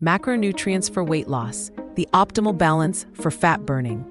Macronutrients for weight loss, the optimal balance for fat burning.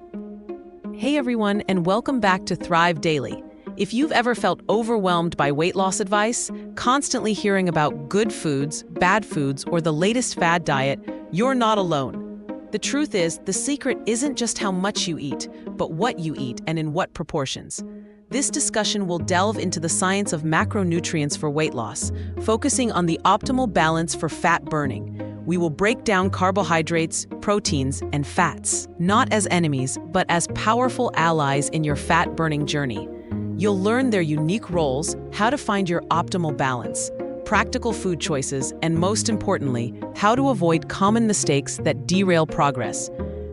Hey everyone, and welcome back to Thrive Daily. If you've ever felt overwhelmed by weight loss advice, constantly hearing about good foods, bad foods, or the latest fad diet, you're not alone. The truth is, the secret isn't just how much you eat, but what you eat and in what proportions. This discussion will delve into the science of macronutrients for weight loss, focusing on the optimal balance for fat burning. We will break down carbohydrates, proteins, and fats, not as enemies, but as powerful allies in your fat-burning journey. You'll learn their unique roles, how to find your optimal balance, practical food choices, and most importantly, how to avoid common mistakes that derail progress.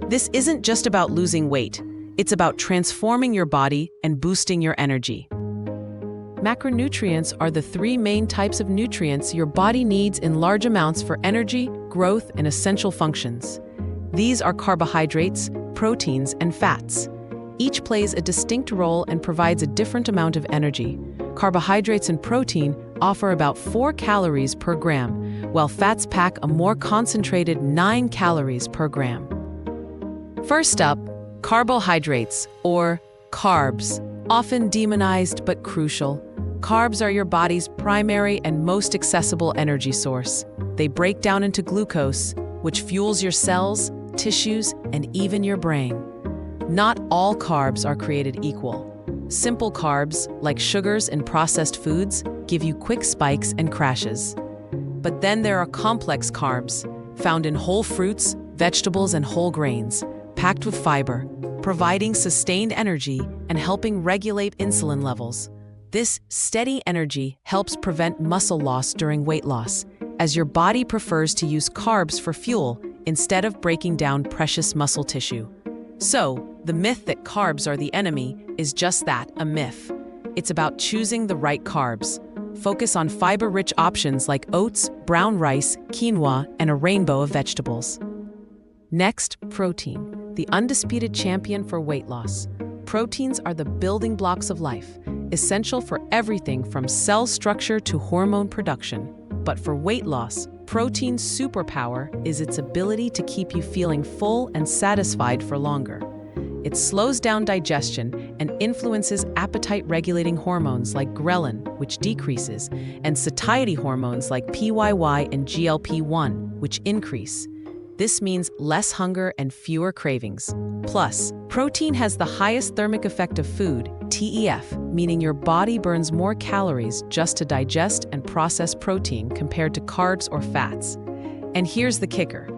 This isn't just about losing weight. It's about transforming your body and boosting your energy. Macronutrients are the three main types of nutrients your body needs in large amounts for energy, growth, and essential functions. These are carbohydrates, proteins, and fats. Each plays a distinct role and provides a different amount of energy. Carbohydrates and protein offer about 4 calories per gram, while fats pack a more concentrated 9 calories per gram. First up, carbohydrates, or carbs. Often demonized but crucial, carbs are your body's primary and most accessible energy source. They break down into glucose, which fuels your cells, tissues, and even your brain. Not all carbs are created equal. Simple carbs, like sugars in processed foods, give you quick spikes and crashes. But then there are complex carbs, found in whole fruits, vegetables, and whole grains, packed with fiber, providing sustained energy and helping regulate insulin levels. This steady energy helps prevent muscle loss during weight loss, as your body prefers to use carbs for fuel instead of breaking down precious muscle tissue. So, the myth that carbs are the enemy is just that, a myth. It's about choosing the right carbs. Focus on fiber-rich options like oats, brown rice, quinoa, and a rainbow of vegetables. Next, protein, the undisputed champion for weight loss. Proteins are the building blocks of life, essential for everything from cell structure to hormone production. But for weight loss, protein's superpower is its ability to keep you feeling full and satisfied for longer. It slows down digestion and influences appetite-regulating hormones like ghrelin, which decreases, and satiety hormones like PYY and GLP-1, which increase. This means less hunger and fewer cravings. Plus, protein has the highest thermic effect of food, TEF, meaning your body burns more calories just to digest and process protein compared to carbs or fats. And here's the kicker.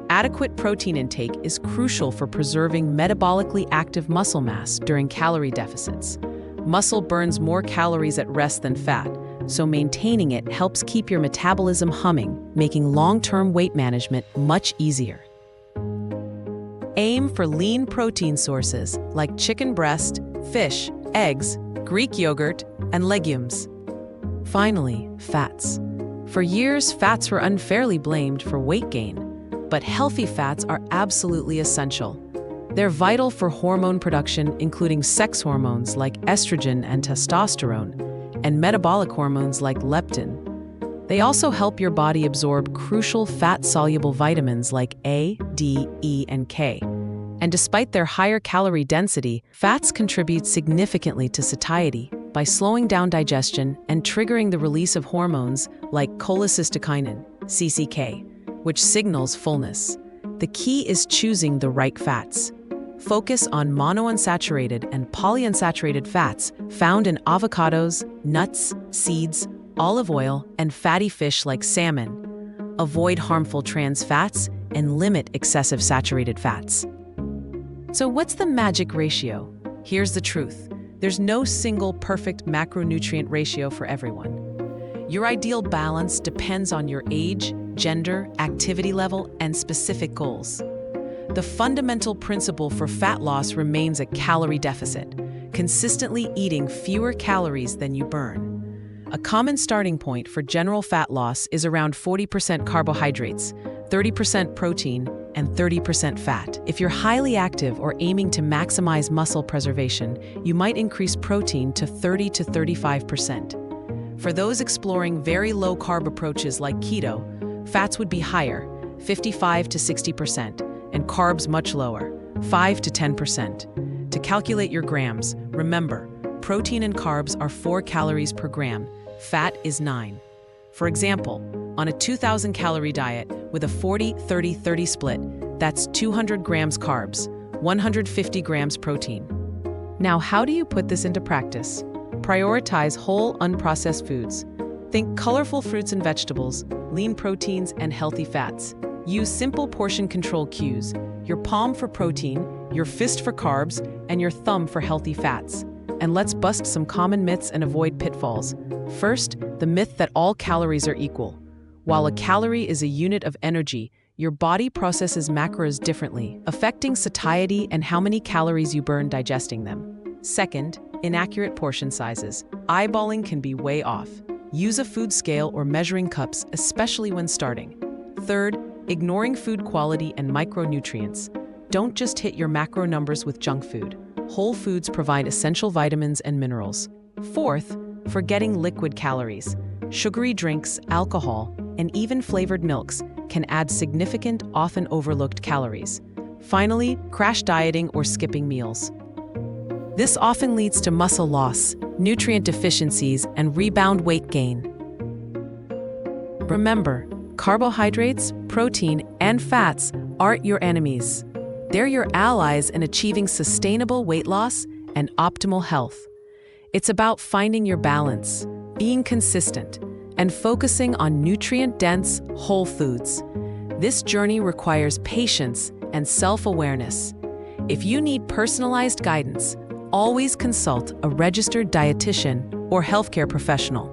Adequate protein intake is crucial for preserving metabolically active muscle mass during calorie deficits. Muscle burns more calories at rest than fat, so maintaining it helps keep your metabolism humming, making long-term weight management much easier. Aim for lean protein sources like chicken breast, fish, eggs, Greek yogurt, and legumes. Finally, fats. For years, fats were unfairly blamed for weight gain, but healthy fats are absolutely essential. They're vital for hormone production, including sex hormones like estrogen and testosterone, and metabolic hormones like leptin. They also help your body absorb crucial fat-soluble vitamins like A, D, E, and K. And despite their higher calorie density, fats contribute significantly to satiety by slowing down digestion and triggering the release of hormones like cholecystokinin, CCK, which signals fullness. The key is choosing the right fats. Focus on monounsaturated and polyunsaturated fats found in avocados, nuts, seeds, olive oil, and fatty fish like salmon. Avoid harmful trans fats and limit excessive saturated fats. So what's the magic ratio? Here's the truth. There's no single perfect macronutrient ratio for everyone. Your ideal balance depends on your age, gender, activity level, and specific goals. The fundamental principle for fat loss remains a calorie deficit, consistently eating fewer calories than you burn. A common starting point for general fat loss is around 40% carbohydrates, 30% protein, and 30% fat. If you're highly active or aiming to maximize muscle preservation, you might increase protein to 30 to 35%. For those exploring very low-carb approaches like keto, fats would be higher, 55 to 60%, and carbs much lower, 5 to 10%. To calculate your grams, remember, protein and carbs are 4 calories per gram, fat is 9. For example, on a 2,000 calorie diet with a 40-30-30 split, that's 200 grams carbs, 150 grams protein. Now, how do you put this into practice? Prioritize whole, unprocessed foods. Think colorful fruits and vegetables, lean proteins, and healthy fats. Use simple portion control cues: your palm for protein, your fist for carbs, and your thumb for healthy fats. And let's bust some common myths and avoid pitfalls. First, the myth that all calories are equal. While a calorie is a unit of energy, your body processes macros differently, affecting satiety and how many calories you burn digesting them. Second, inaccurate portion sizes. Eyeballing can be way off. Use a food scale or measuring cups, especially when starting. Third, ignoring food quality and micronutrients. Don't just hit your macro numbers with junk food. Whole foods provide essential vitamins and minerals. Fourth, forgetting liquid calories. Sugary drinks, alcohol, and even flavored milks can add significant, often overlooked calories. Finally, crash dieting or skipping meals. This often leads to muscle loss, nutrient deficiencies, and rebound weight gain. Remember, carbohydrates, protein, and fats aren't your enemies. They're your allies in achieving sustainable weight loss and optimal health. It's about finding your balance, being consistent, and focusing on nutrient-dense, whole foods. This journey requires patience and self-awareness. If you need personalized guidance, always consult a registered dietitian or healthcare professional.